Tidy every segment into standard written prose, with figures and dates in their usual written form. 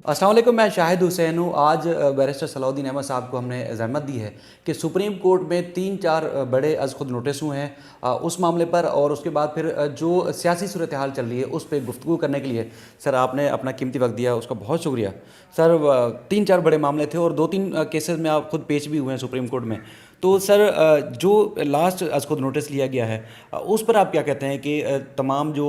السلام علیکم، میں شاہد حسین ہوں۔ آج بیرسٹر صلاح الدین احمد صاحب کو ہم نے زحمت دی ہے کہ سپریم کورٹ میں 3-4 بڑے از خود نوٹس ہوئے ہیں اس معاملے پر، اور اس کے بعد پھر جو سیاسی صورتحال چل رہی ہے اس پہ گفتگو کرنے کے لیے سر آپ نے اپنا قیمتی وقت دیا، اس کا بہت شکریہ سر۔ 3-4 بڑے معاملے تھے اور 2-3 کیسز میں آپ خود پیش بھی ہوئے ہیں سپریم کورٹ میں۔ تو سر جو لاسٹ از خود نوٹس لیا گیا ہے اس پر آپ کیا کہتے ہیں کہ تمام جو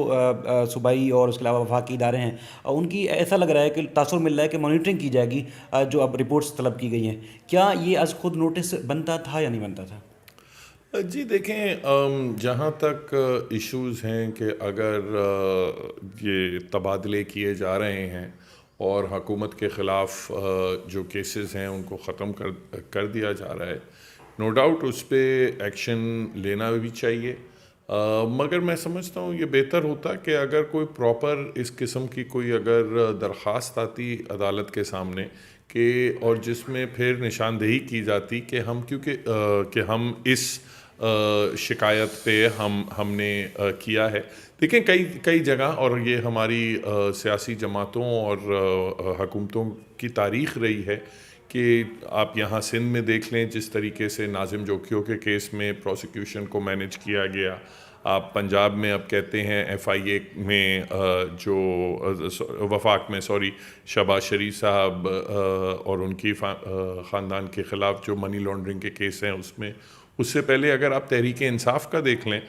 صوبائی اور اس کے علاوہ وفاقی ادارے ہیں ان کی ایسا لگ رہا ہے کہ تاثر مل رہا ہے کہ مانیٹرنگ کی جائے گی جو اب رپورٹس طلب کی گئی ہیں، کیا یہ از خود نوٹس بنتا تھا یا نہیں بنتا تھا؟ جی دیکھیں، جہاں تک ایشوز ہیں کہ اگر یہ تبادلے کیے جا رہے ہیں اور حکومت کے خلاف جو کیسز ہیں ان کو ختم کر دیا جا رہا ہے، نو ڈاؤٹ اس پہ ایکشن لینا بھی چاہیے، مگر میں سمجھتا ہوں یہ بہتر ہوتا کہ اگر کوئی پراپر اس قسم کی کوئی اگر درخواست آتی عدالت کے سامنے کہ اور جس میں پھر نشاندہی کی جاتی کہ ہم کہ ہم اس شکایت پہ ہم نے کیا ہے۔ دیکھیں کئی جگہ، اور یہ ہماری سیاسی جماعتوں اور حکومتوں کی تاریخ رہی ہے کہ آپ یہاں سندھ میں دیکھ لیں جس طریقے سے ناظم جوکھیوں کے کیس میں پروسیکیوشن کو مینیج کیا گیا، آپ پنجاب میں اب کہتے ہیں ایف آئی اے میں جو وفاق میں شہباز شریف صاحب اور ان کی خاندان کے خلاف جو منی لانڈرنگ کے کیس ہیں اس سے پہلے اگر آپ تحریک انصاف کا دیکھ لیں،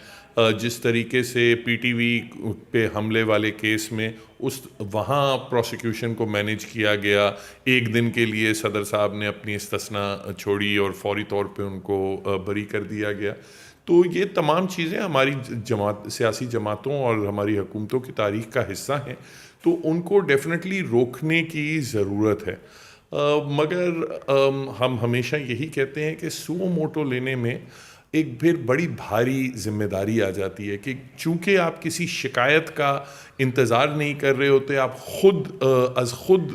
جس طریقے سے پی ٹی وی پہ حملے والے کیس میں وہاں پروسیکیوشن کو مینیج کیا گیا، ایک دن کے لیے صدر صاحب نے اپنی استثناء چھوڑی اور فوری طور پہ ان کو بری کر دیا گیا۔ تو یہ تمام چیزیں ہماری سیاسی جماعتوں اور ہماری حکومتوں کی تاریخ کا حصہ ہیں، تو ان کو ڈیفینیٹلی روکنے کی ضرورت ہے، مگر ہم ہمیشہ یہی کہتے ہیں کہ سو موٹو لینے میں ایک پھر بڑی بھاری ذمہ داری آ جاتی ہے کہ چونکہ آپ کسی شکایت کا انتظار نہیں کر رہے ہوتے، آپ خود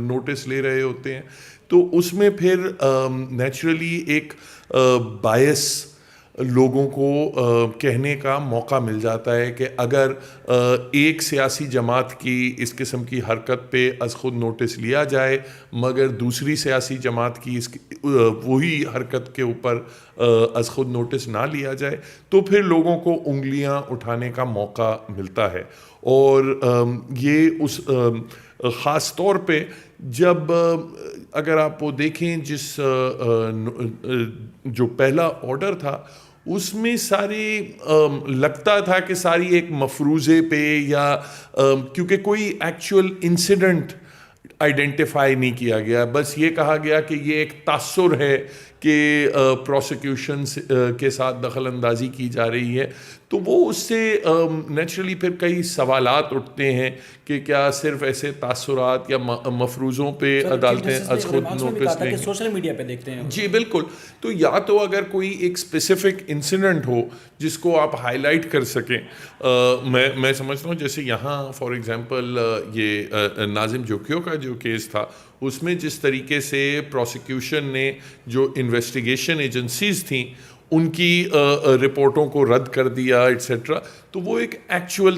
نوٹس لے رہے ہوتے ہیں، تو اس میں پھر نیچرلی ایک بائس لوگوں کو کہنے کا موقع مل جاتا ہے کہ اگر ایک سیاسی جماعت کی اس قسم کی حرکت پہ از خود نوٹس لیا جائے مگر دوسری سیاسی جماعت کی وہی حرکت کے اوپر از خود نوٹس نہ لیا جائے، تو پھر لوگوں کو انگلیاں اٹھانے کا موقع ملتا ہے۔ اور یہ اس خاص طور پہ جب اگر آپ وہ دیکھیں جو پہلا آرڈر تھا اس میں ساری لگتا تھا کہ ساری ایک مفروضے پہ یا کیونکہ کوئی ایکچوئل انسیڈنٹ آئیڈینٹیفائی نہیں کیا گیا، بس یہ کہا گیا کہ یہ ایک تاثر ہے کہ پروسیکیوشن کے ساتھ دخل اندازی کی جا رہی ہے، تو وہ اس سے نیچرلی پھر کئی سوالات اٹھتے ہیں کہ کیا صرف ایسے تاثرات یا مفروضوں پہ عدالتیں از خود نوٹس لیں گے؟ سوشل میڈیا پہ دیکھتے ہیں جی بالکل، تو یا تو اگر کوئی ایک اسپیسیفک انسیڈنٹ ہو جس کو آپ ہائی لائٹ کر سکیں، میں سمجھتا ہوں جیسے یہاں فار ایگزامپل یہ ناظم جوکھیوں کا جو کیس تھا اس میں جس طریقے سے پروسیکیوشن نے جو انویسٹیگیشن ایجنسیز تھیں ان کی رپورٹوں کو رد کر دیا ایٹسیٹرا، تو وہ ایک ایکچوئل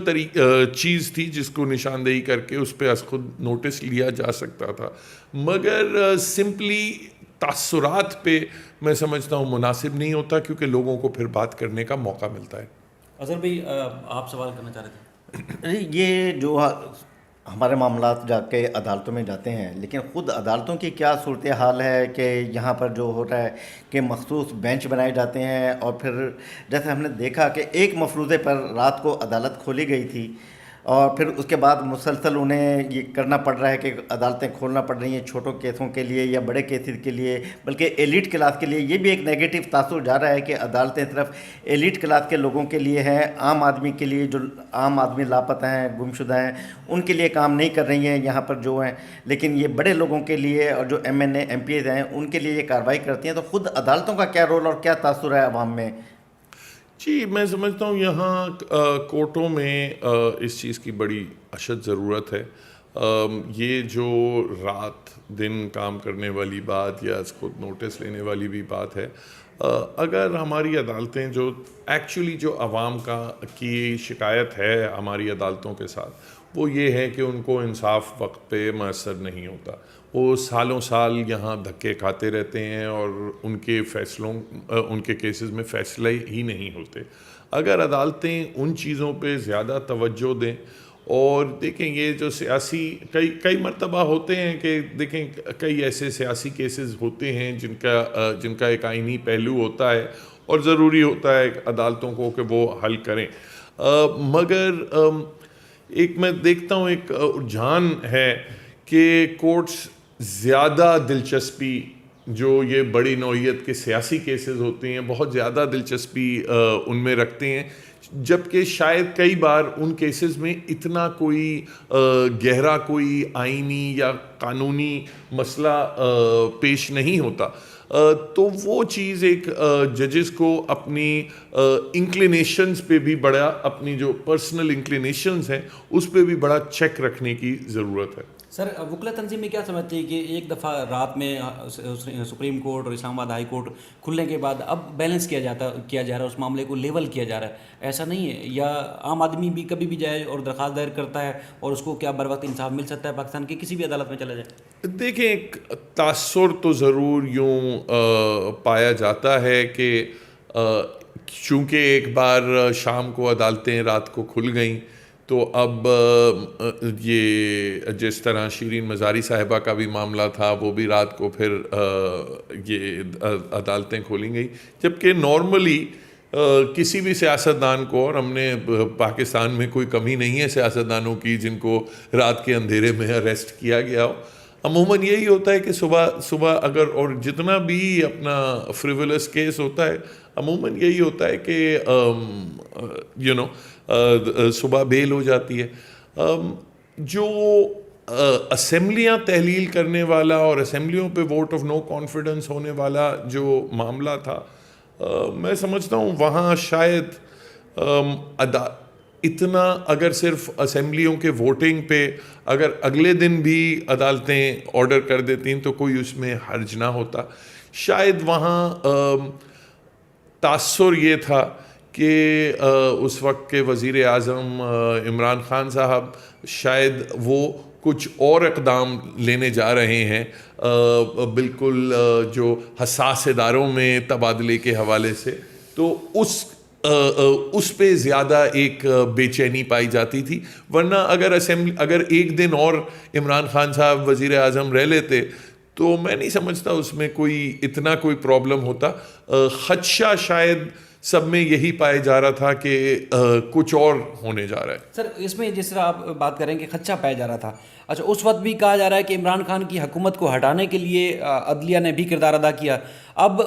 چیز تھی جس کو نشاندہی کر کے اس پہ از خود نوٹس لیا جا سکتا تھا، مگر سمپلی تاثرات پہ میں سمجھتا ہوں مناسب نہیں ہوتا کیونکہ لوگوں کو پھر بات کرنے کا موقع ملتا ہے۔ اظہر بھائی آپ سوال کرنا چاہ رہے تھے؟ یہ جو ہمارے معاملات جا کے عدالتوں میں جاتے ہیں، لیکن خود عدالتوں کی کیا صورتحال ہے کہ یہاں پر جو ہو رہا ہے کہ مخصوص بینچ بنائے جاتے ہیں، اور پھر جیسے ہم نے دیکھا کہ ایک مفروضے پر رات کو عدالت کھولی گئی تھی اور پھر اس کے بعد مسلسل انہیں یہ کرنا پڑ رہا ہے کہ عدالتیں کھولنا پڑ رہی ہیں چھوٹوں کیسوں کے لیے یا بڑے کیسز کے لیے، بلکہ ایلیٹ کلاس کے لیے یہ بھی ایک نیگیٹو تاثر جا رہا ہے کہ عدالتیں صرف ایلیٹ کلاس کے لوگوں کے لیے ہیں، عام آدمی کے لیے جو عام آدمی لاپتہ ہیں، گمشدہ ہیں، ان کے لیے کام نہیں کر رہی ہیں یہاں پر جو ہیں، لیکن یہ بڑے لوگوں کے لیے اور جو M N A M P As ہیں ان کے لیے یہ کارروائی کرتی ہیں۔ تو خود عدالتوں کا کیا رول اور کیا تاثر ہے عوام میں؟ جی میں سمجھتا ہوں یہاں کورٹوں میں اس چیز کی بڑی اشد ضرورت ہے۔ یہ جو رات دن کام کرنے والی بات یا اس خود نوٹس لینے والی بھی بات ہے، اگر ہماری عدالتیں جو ایکچولی جو عوام کی شکایت ہے ہماری عدالتوں کے ساتھ وہ یہ ہے کہ ان کو انصاف وقت پہ میسر نہیں ہوتا. وہ سالوں سال یہاں دھکے کھاتے رہتے ہیں اور ان کے کیسز میں فیصلے ہی نہیں ہوتے. اگر عدالتیں ان چیزوں پہ زیادہ توجہ دیں اور دیکھیں یہ جو سیاسی کئی مرتبہ ہوتے ہیں کہ دیکھیں کئی ایسے سیاسی کیسز ہوتے ہیں جن کا ایک آئینی پہلو ہوتا ہے اور ضروری ہوتا ہے عدالتوں کو کہ وہ حل کریں. مگر ایک میں دیکھتا ہوں ایک رجحان ہے کہ کورٹس زیادہ دلچسپی جو یہ بڑی نوعیت کے سیاسی کیسز ہوتے ہیں بہت زیادہ دلچسپی ان میں رکھتے ہیں, جبکہ شاید کئی بار ان کیسز میں اتنا کوئی گہرا کوئی آئینی یا قانونی مسئلہ پیش نہیں ہوتا. تو وہ چیز ایک ججز کو اپنی انکلینیشنز پہ بھی بڑا, اپنی جو پرسنل انکلینیشنز ہیں اس پہ بھی بڑا چیک رکھنے کی ضرورت ہے. سر وکلا تنظیم میں کیا سمجھتے ہیں کہ ایک دفعہ رات میں سپریم کورٹ اور اسلام آباد ہائی کورٹ کھلنے کے بعد اب بیلنس کیا جا رہا ہے, اس معاملے کو لیول کیا جا رہا ہے, ایسا نہیں ہے؟ یا عام آدمی بھی کبھی بھی جائے اور درخواست دائر کرتا ہے اور اس کو کیا بر وقت انصاف مل سکتا ہے پاکستان کی کسی بھی عدالت میں چلا جائے؟ دیکھیں ایک تاثر تو ضرور یوں پایا جاتا ہے کہ چونکہ ایک بار شام کو عدالتیں رات کو کھل گئیں تو اب یہ جس طرح شیرین مزاری صاحبہ کا بھی معاملہ تھا وہ بھی رات کو پھر یہ عدالتیں کھولی گئیں, جبکہ نارملی کسی بھی سیاستدان کو, اور ہم نے پاکستان میں کوئی کمی نہیں ہے سیاستدانوں کی جن کو رات کے اندھیرے میں اریسٹ کیا گیا ہو, عموماً یہی ہوتا ہے کہ صبح اگر, اور جتنا بھی اپنا فریولس کیس ہوتا ہے عموماً یہی ہوتا ہے کہ صبح بیل ہو جاتی ہے. جو اسمبلیاں تحلیل کرنے والا اور اسمبلیوں پہ ووٹ آف نو کانفیڈنس ہونے والا جو معاملہ تھا, میں سمجھتا ہوں وہاں شاید اتنا اگر صرف اسمبلیوں کے ووٹنگ پہ اگر اگلے دن بھی عدالتیں آرڈر کر دیتی تو کوئی اس میں حرج نہ ہوتا. شاید وہاں تاثر یہ تھا کہ اس وقت کے وزیر اعظم عمران خان صاحب شاید وہ کچھ اور اقدام لینے جا رہے ہیں بالکل جو حساس اداروں میں تبادلے کے حوالے سے, تو اس پہ زیادہ ایک بے چینی پائی جاتی تھی. ورنہ اگر ایک دن اور عمران خان صاحب وزیر اعظم رہ لیتے تو میں نہیں سمجھتا اس میں اتنا کوئی پرابلم ہوتا. خدشہ شاید سب میں یہی پائے جا رہا تھا کہ کچھ اور ہونے جا رہا ہے. سر اس میں جس طرح آپ بات کریں کہ خدشہ پایا جا رہا تھا, اچھا اس وقت بھی کہا جا رہا ہے کہ عمران خان کی حکومت کو ہٹانے کے لیے عدلیہ نے بھی کردار ادا کیا. اب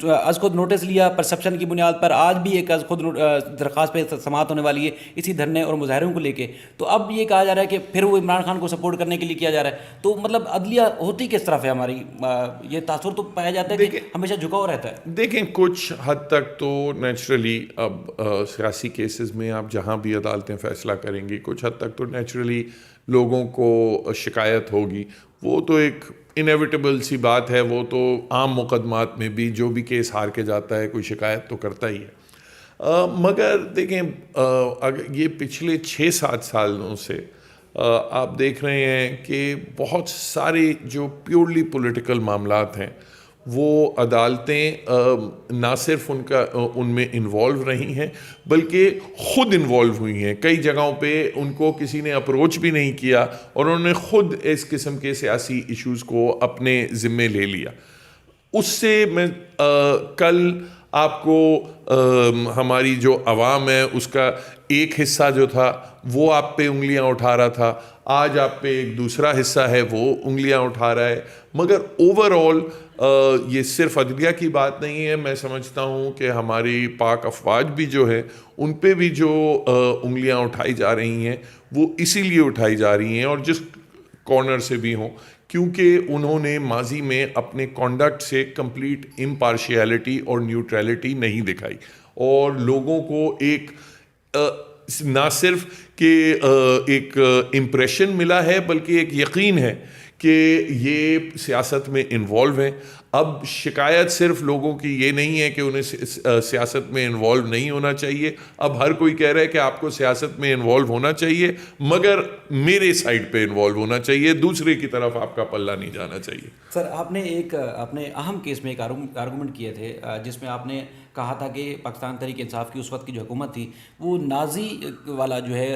از خود نوٹس لیا پرسپشن کی بنیاد پر, آج بھی ایک از خود درخواست پہ سماعت ہونے والی ہے اسی دھرنے اور مظاہروں کو لے کے, تو اب یہ کہا جا رہا ہے کہ پھر وہ عمران خان کو سپورٹ کرنے کے لیے کیا جا رہا ہے. تو مطلب عدلیہ ہوتی کس طرف ہے ہماری, یہ تاثر تو پایا جاتا ہے کہ ہمیشہ جھکاؤ رہتا ہے. دیکھیں کچھ حد تک تو نیچرلی اب سیاسی کیسز میں آپ جہاں بھی عدالتیں فیصلہ کریں گی کچھ حد تک تو نیچرلی لوگوں کو شکایت ہوگی, وہ تو ایک انیویٹیبل سی بات ہے. وہ تو عام مقدمات میں بھی جو بھی کیس ہار کے جاتا ہے کوئی شکایت تو کرتا ہی ہے. مگر دیکھیں یہ پچھلے 6-7 سالوں سے آپ دیکھ رہے ہیں کہ بہت سارے جو پیورلی پولیٹیکل معاملات ہیں وہ عدالتیں نہ صرف ان میں انوالو رہی ہیں بلکہ خود انوالو ہوئی ہیں. کئی جگہوں پہ ان کو کسی نے اپروچ بھی نہیں کیا اور انہوں نے خود اس قسم کے سیاسی ایشوز کو اپنے ذمے لے لیا. اس سے میں کل آپ کو ہماری جو عوام ہے اس کا ایک حصہ جو تھا وہ آپ پہ انگلیاں اٹھا رہا تھا, آج آپ پہ ایک دوسرا حصہ ہے وہ انگلیاں اٹھا رہا ہے. مگر اوور آل یہ صرف عدلیہ کی بات نہیں ہے. میں سمجھتا ہوں کہ ہماری پاک افواج بھی جو ہے ان پہ بھی جو انگلیاں اٹھائی جا رہی ہیں وہ اسی لیے اٹھائی جا رہی ہیں, اور جس کارنر سے بھی ہوں, کیونکہ انہوں نے ماضی میں اپنے کانڈکٹ سے کمپلیٹ امپارشیلٹی اور نیوٹرلٹی نہیں دکھائی, اور لوگوں کو ایک نہ صرف کہ ایک امپریشن ملا ہے بلکہ ایک یقین ہے کہ یہ سیاست میں انوالو ہیں. اب شکایت صرف لوگوں کی یہ نہیں ہے کہ انہیں سیاست میں انوالو نہیں ہونا چاہیے. اب ہر کوئی کہہ رہا ہے کہ آپ کو سیاست میں انوالو ہونا چاہیے مگر میرے سائڈ پہ انوالو ہونا چاہیے, دوسرے کی طرف آپ کا پلہ نہیں جانا چاہیے. سر آپ نے ایک اپنے اہم کیس میں ایک آرگومنٹ کیے تھے جس میں آپ نے کہا تھا کہ پاکستان تحریک انصاف کی اس وقت کی جو حکومت تھی وہ نازی والا جو ہے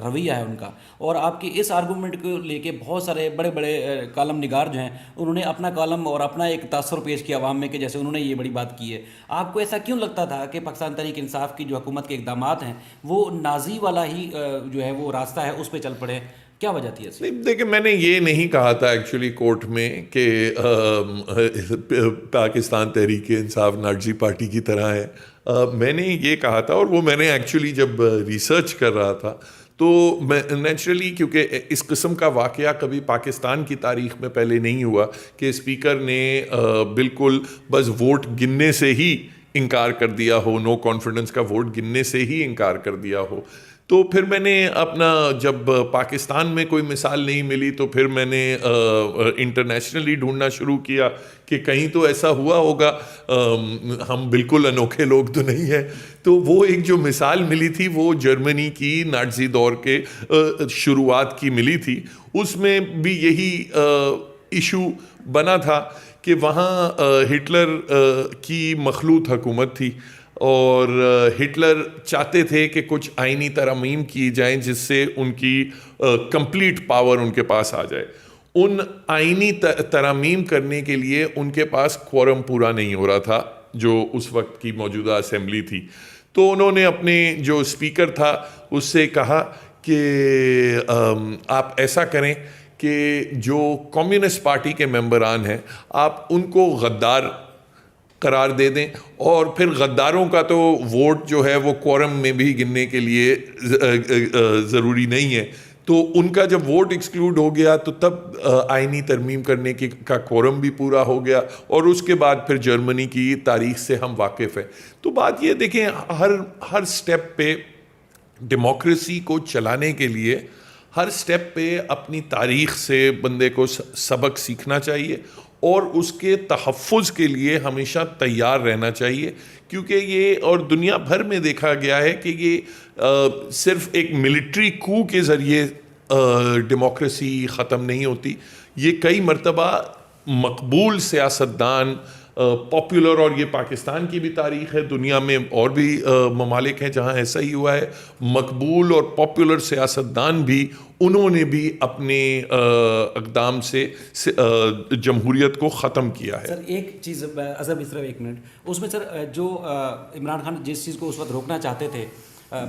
رویہ ہے ان کا, اور آپ کے اس آرگومنٹ کو لے کے بہت سارے بڑے بڑے کالم نگار جو ہیں انہوں نے اپنا کالم اور اپنا ایک تاثر پیش کیا عوام میں کہ جیسے انہوں نے یہ بڑی بات کی ہے. آپ کو ایسا کیوں لگتا تھا کہ پاکستان تحریک انصاف کی جو حکومت کے اقدامات ہیں وہ نازی والا ہی جو ہے وہ راستہ ہے اس پہ چل پڑے, کیا وجہ تھی ایسی؟ نہیں دیکھیں, میں نے یہ نہیں کہا تھا ایکچولی کورٹ میں کہ پاکستان تحریک انصاف نارجی پارٹی کی طرح ہے. میں نے یہ کہا تھا, اور وہ میں نے ایکچولی جب ریسرچ کر رہا تھا تو میں نیچرلی, کیونکہ اس قسم کا واقعہ کبھی پاکستان کی تاریخ میں پہلے نہیں ہوا کہ اسپیکر نے بالکل بس ووٹ گننے سے ہی انکار کر دیا ہو, نو کانفیڈنس کا ووٹ گننے سے ہی انکار کر دیا ہو. تو پھر میں نے اپنا, جب پاکستان میں کوئی مثال نہیں ملی تو پھر میں نے انٹرنیشنلی ڈھونڈنا شروع کیا کہ کہیں تو ایسا ہوا ہوگا, ہم بالکل انوکھے لوگ تو نہیں ہیں. تو وہ ایک جو مثال ملی تھی وہ جرمنی کی نازی دور کے شروعات کی ملی تھی. اس میں بھی یہی ایشو بنا تھا کہ وہاں ہٹلر کی مخلوط حکومت تھی اور ہٹلر چاہتے تھے کہ کچھ آئینی ترامیم کی جائیں جس سے ان کی کمپلیٹ پاور ان کے پاس آ جائے. ان آئینی ترامیم کرنے کے لیے ان کے پاس کوورم پورا نہیں ہو رہا تھا جو اس وقت کی موجودہ اسمبلی تھی. تو انہوں نے اپنے جو اسپیکر تھا اس سے کہا کہ آپ ایسا کریں کہ جو کمیونسٹ پارٹی کے ممبران ہیں آپ ان کو غدار قرار دے دیں, اور پھر غداروں کا تو ووٹ جو ہے وہ کوورم میں بھی گننے کے لیے ضروری نہیں ہے. تو ان کا جب ووٹ ایکسکلوڈ ہو گیا تو تب آئینی ترمیم کرنے کا کوورم بھی پورا ہو گیا, اور اس کے بعد پھر جرمنی کی تاریخ سے ہم واقف ہیں. تو بات یہ دیکھیں, ہر سٹیپ پہ ڈیموکریسی کو چلانے کے لیے ہر سٹیپ پہ اپنی تاریخ سے بندے کو سبق سیکھنا چاہیے اور اس کے تحفظ کے لیے ہمیشہ تیار رہنا چاہیے. کیونکہ یہ اور دنیا بھر میں دیکھا گیا ہے کہ یہ صرف ایک ملٹری کو کے ذریعے ڈیموکریسی ختم نہیں ہوتی. یہ کئی مرتبہ مقبول سیاستدان پاپولر, اور یہ پاکستان کی بھی تاریخ ہے, دنیا میں اور بھی ممالک ہیں جہاں ایسا ہی ہوا ہے, مقبول اور پاپولر سیاستدان بھی انہوں نے بھی اپنے اقدام سے جمہوریت کو ختم کیا ہے. سر ایک چیز اظہر بھی صرف ایک منٹ, اس میں سر جو عمران خان جس چیز کو اس وقت روکنا چاہتے تھے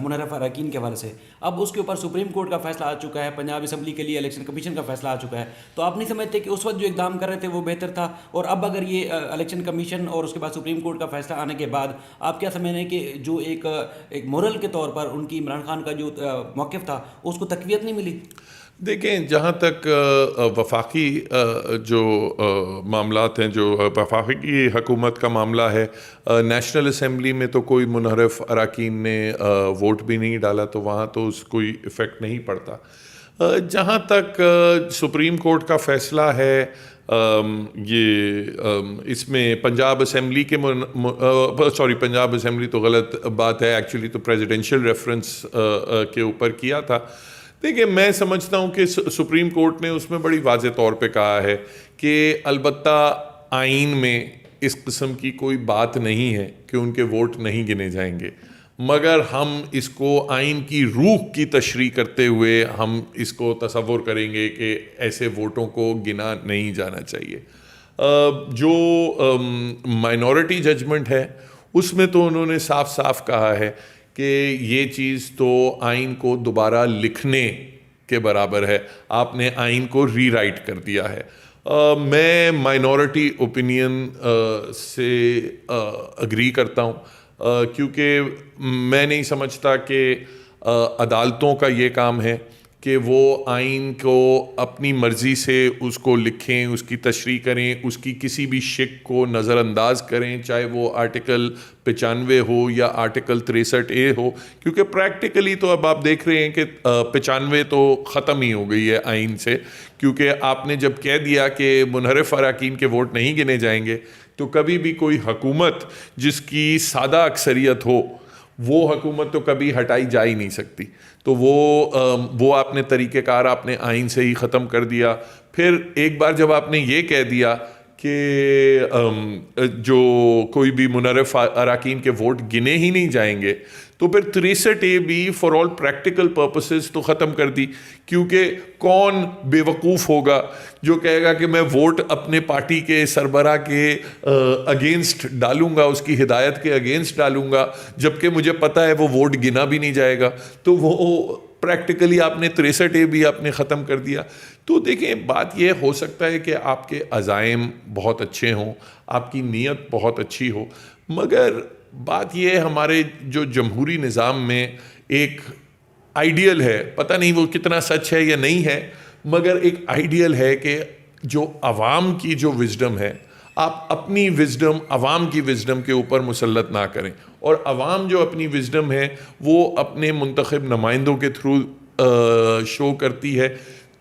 منحرف اراکین کے حوالے سے, اب اس کے اوپر سپریم کورٹ کا فیصلہ آ چکا ہے, پنجاب اسمبلی کے لیے الیکشن کمیشن کا فیصلہ آ چکا ہے. تو آپ نہیں سمجھتے کہ اس وقت جو اقدام کر رہے تھے وہ بہتر تھا, اور اب اگر یہ الیکشن کمیشن اور اس کے بعد سپریم کورٹ کا فیصلہ آنے کے بعد آپ کیا سمجھ رہے ہیں کہ جو ایک مورل کے طور پر ان کی عمران خان کا جو موقف تھا اس کو تقویت نہیں ملی؟ دیکھیں, جہاں تک وفاقی جو معاملات ہیں, جو وفاقی حکومت کا معاملہ ہے, نیشنل اسمبلی میں تو کوئی منحرف اراکین نے ووٹ بھی نہیں ڈالا تو وہاں تو اس کوئی ایفیکٹ نہیں پڑتا. جہاں تک سپریم کورٹ کا فیصلہ ہے, یہ اس میں پنجاب اسمبلی کے پنجاب اسمبلی تو غلط بات ہے, ایکچولی تو پریزیڈنشیل ریفرنس کے اوپر کیا تھا. دیکھیں, میں سمجھتا ہوں کہ سپریم کورٹ نے اس میں بڑی واضح طور پہ کہا ہے کہ البتہ آئین میں اس قسم کی کوئی بات نہیں ہے کہ ان کے ووٹ نہیں گنے جائیں گے, مگر ہم اس کو آئین کی روح کی تشریح کرتے ہوئے ہم اس کو تصور کریں گے کہ ایسے ووٹوں کو گنا نہیں جانا چاہیے. جو مائنورٹی ججمنٹ ہے اس میں تو انہوں نے صاف صاف کہا ہے کہ یہ چیز تو آئین کو دوبارہ لکھنے کے برابر ہے, آپ نے آئین کو ری رائٹ کر دیا ہے. میں مائنورٹی اوپینین سے اگری کرتا ہوں, کیونکہ میں نہیں سمجھتا کہ عدالتوں کا یہ کام ہے کہ وہ آئین کو اپنی مرضی سے اس کو لکھیں, اس کی تشریح کریں, اس کی کسی بھی شک کو نظر انداز کریں, چاہے وہ آرٹیکل 95 ہو یا آرٹیکل 63A ہو, کیونکہ پریکٹیکلی تو اب آپ دیکھ رہے ہیں کہ 95 تو ختم ہی ہو گئی ہے آئین سے, کیونکہ آپ نے جب کہہ دیا کہ منحرف اراکین کے ووٹ نہیں گنے جائیں گے, تو کبھی بھی کوئی حکومت جس کی سادہ اکثریت ہو وہ حکومت تو کبھی ہٹائی جا ہی نہیں سکتی. تو وہ آپ نے طریقہ کار آپ نے آئین سے ہی ختم کر دیا. پھر ایک بار جب آپ نے یہ کہہ دیا کہ جو کوئی بھی منحرف اراکین کے ووٹ گنے ہی نہیں جائیں گے, تو پھر 63A بھی فار آل پریکٹیکل پرپسز تو ختم کر دی, کیونکہ کون بے وقوف ہوگا جو کہے گا کہ میں ووٹ اپنے پارٹی کے سربراہ کے اگینسٹ ڈالوں گا, اس کی ہدایت کے اگینسٹ ڈالوں گا, جبکہ مجھے پتہ ہے وہ ووٹ گنا بھی نہیں جائے گا. تو وہ پریکٹیکلی آپ نے 63A بھی آپ نے ختم کر دیا. تو دیکھیں, بات یہ ہو سکتا ہے کہ آپ کے عزائم بہت اچھے ہوں, آپ کی نیت بہت اچھی ہو, مگر بات یہ ہمارے جو جمہوری نظام میں ایک آئیڈیل ہے, پتہ نہیں وہ کتنا سچ ہے یا نہیں ہے, مگر ایک آئیڈیل ہے کہ جو عوام کی جو وزڈم ہے, آپ اپنی وزڈم عوام کی وزڈم کے اوپر مسلط نہ کریں, اور عوام جو اپنی وزڈم ہے وہ اپنے منتخب نمائندوں کے تھرو شو کرتی ہے.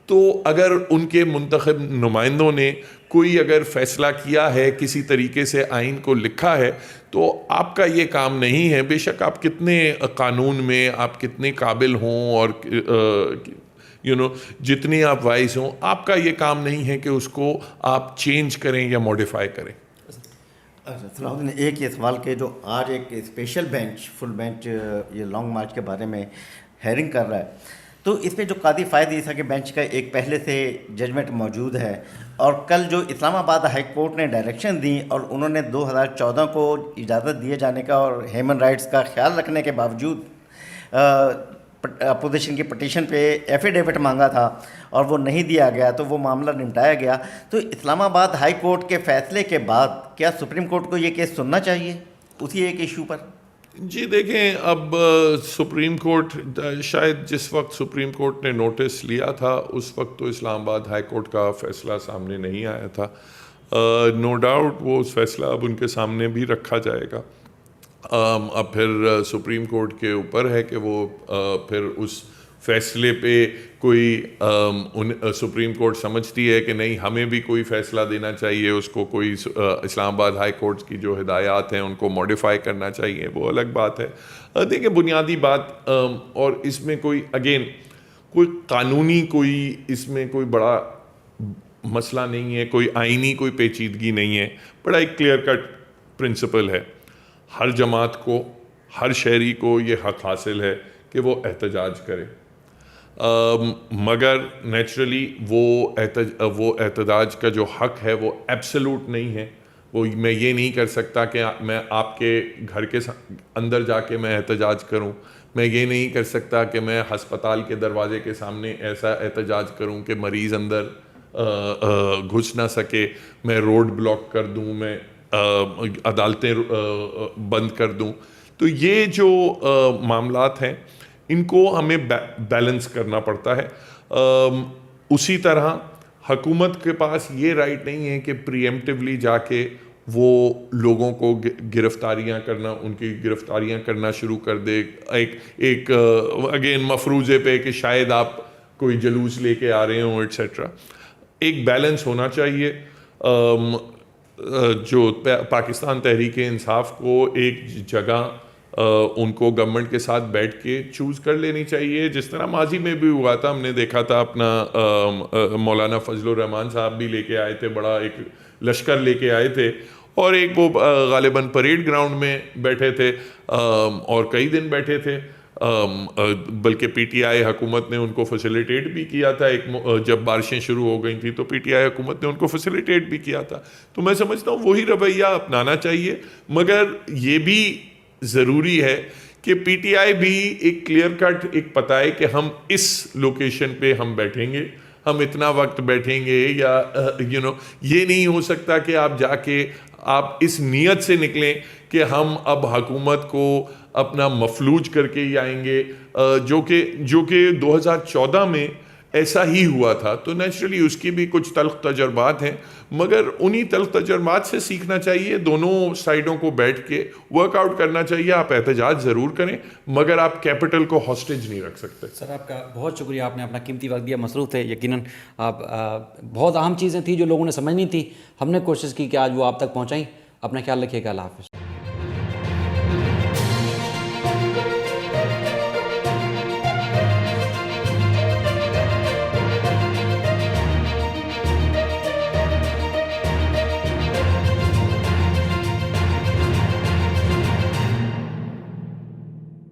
تو اگر ان کے منتخب نمائندوں نے کوئی اگر فیصلہ کیا ہے, کسی طریقے سے آئین کو لکھا ہے, تو آپ کا یہ کام نہیں ہے, بے شک آپ کتنے قانون میں آپ کتنے قابل ہوں اور جتنی آپ وائز ہوں, آپ کا یہ کام نہیں ہے کہ اس کو آپ چینج کریں یا موڈیفائی کریں. صلاح الدین, ایک یہ سوال کہ جو آج ایک اسپیشل بینچ فل بینچ یہ لانگ مارچ کے بارے میں ہیئرنگ کر رہا ہے, تو اس میں جو قاضی فائد عیسیٰ کے بینچ کا ایک پہلے سے ججمنٹ موجود ہے, اور کل جو اسلام آباد ہائی کورٹ نے ڈائریکشن دی اور انہوں نے 2014 کو اجازت دیے جانے کا اور ہیومن رائٹس کا خیال رکھنے کے باوجود اپوزیشن کی پٹیشن پہ ایفیڈیوٹ مانگا تھا اور وہ نہیں دیا گیا, تو وہ معاملہ نمٹایا گیا. تو اسلام آباد ہائی کورٹ کے فیصلے کے بعد کیا سپریم کورٹ کو یہ کیس سننا چاہیے اسی ایک ایشو پر؟ جی دیکھیں, اب سپریم کورٹ شاید جس وقت سپریم کورٹ نے نوٹس لیا تھا اس وقت تو اسلام آباد ہائی کورٹ کا فیصلہ سامنے نہیں آیا تھا. نو ڈاؤٹ وہ فیصلہ اب ان کے سامنے بھی رکھا جائے گا. اب پھر سپریم کورٹ کے اوپر ہے کہ وہ پھر اس فیصلے پہ کوئی سپریم کورٹ سمجھتی ہے کہ نہیں ہمیں بھی کوئی فیصلہ دینا چاہیے, اس کو کوئی اسلام آباد ہائی کورٹ کی جو ہدایات ہیں ان کو موڈیفائی کرنا چاہیے, وہ الگ بات ہے. دیکھیں, بنیادی بات اور اس میں کوئی اگین کوئی قانونی کوئی اس میں کوئی بڑا مسئلہ نہیں ہے, کوئی آئینی کوئی پیچیدگی نہیں ہے, بڑا ایک کلیئر کٹ پرنسپل ہے. ہر جماعت کو, ہر شہری کو یہ حق حاصل ہے کہ وہ احتجاج کرے, مگر نیچرلی وہ احتجاج کا جو حق ہے وہ ایبسلوٹ نہیں ہے. وہ میں یہ نہیں کر سکتا کہ میں آپ کے گھر کے اندر جا کے میں احتجاج کروں, میں یہ نہیں کر سکتا کہ میں ہسپتال کے دروازے کے سامنے ایسا احتجاج کروں کہ مریض اندر گھس نہ سکے, میں روڈ بلاک کر دوں, میں عدالتیں بند کر دوں. تو یہ جو معاملات ہیں ان کو ہمیں بیلنس کرنا پڑتا ہے. اسی طرح حکومت کے پاس یہ رائٹ نہیں ہے کہ پری ایمپٹیولی جا کے وہ لوگوں کو گرفتاریاں کرنا, ان کی گرفتاریاں کرنا شروع کر دے ایک اگین مفروضے پہ کہ شاید آپ کوئی جلوس لے کے آ رہے ہوں ایٹسیٹرا. ایک بیلنس ہونا چاہیے. جو پاکستان تحریک انصاف کو ایک جگہ ان کو گورنمنٹ کے ساتھ بیٹھ کے چوز کر لینی چاہیے, جس طرح ماضی میں بھی ہوا تھا. ہم نے دیکھا تھا اپنا مولانا فضل الرحمان صاحب بھی لے کے آئے تھے, بڑا ایک لشکر لے کے آئے تھے, اور ایک وہ غالباً پریڈ گراؤنڈ میں بیٹھے تھے اور کئی دن بیٹھے تھے. بلکہ پی ٹی آئی حکومت نے ان کو فیسیلیٹیٹ بھی کیا تھا. جب بارشیں شروع ہو گئی تھیں تو پی ٹی آئی حکومت نے ان کو فیسیلیٹیٹ بھی کیا تھا. تو میں سمجھتا ہوں وہی رویہ اپنانا چاہیے, مگر یہ بھی ضروری ہے کہ پی ٹی آئی بھی ایک کلیئر کٹ ایک پتہ ہے کہ ہم اس لوکیشن پہ ہم بیٹھیں گے, ہم اتنا وقت بیٹھیں گے یا یہ نہیں ہو سکتا کہ آپ جا کے آپ اس نیت سے نکلیں کہ ہم اب حکومت کو اپنا مفلوج کر کے ہی آئیں گے، جو کہ 2014 میں ایسا ہی ہوا تھا. تو نیچرلی اس کی بھی کچھ تلخ تجربات ہیں، مگر انہی تلخ تجربات سے سیکھنا چاہیے. دونوں سائڈوں کو بیٹھ کے ورک آؤٹ کرنا چاہیے. آپ احتجاج ضرور کریں مگر آپ کیپٹل کو ہاسٹیج نہیں رکھ سکتے. سر آپ کا بہت شکریہ، آپ نے اپنا قیمتی وقت دیا، مصروف تھے یقیناً. آپ بہت اہم چیزیں تھیں جو لوگوں نے سمجھنی تھی، ہم نے کوشش کی کہ آج وہ آپ تک پہنچائیں. اپنا خیال رکھیے گا، اللہ حافظ.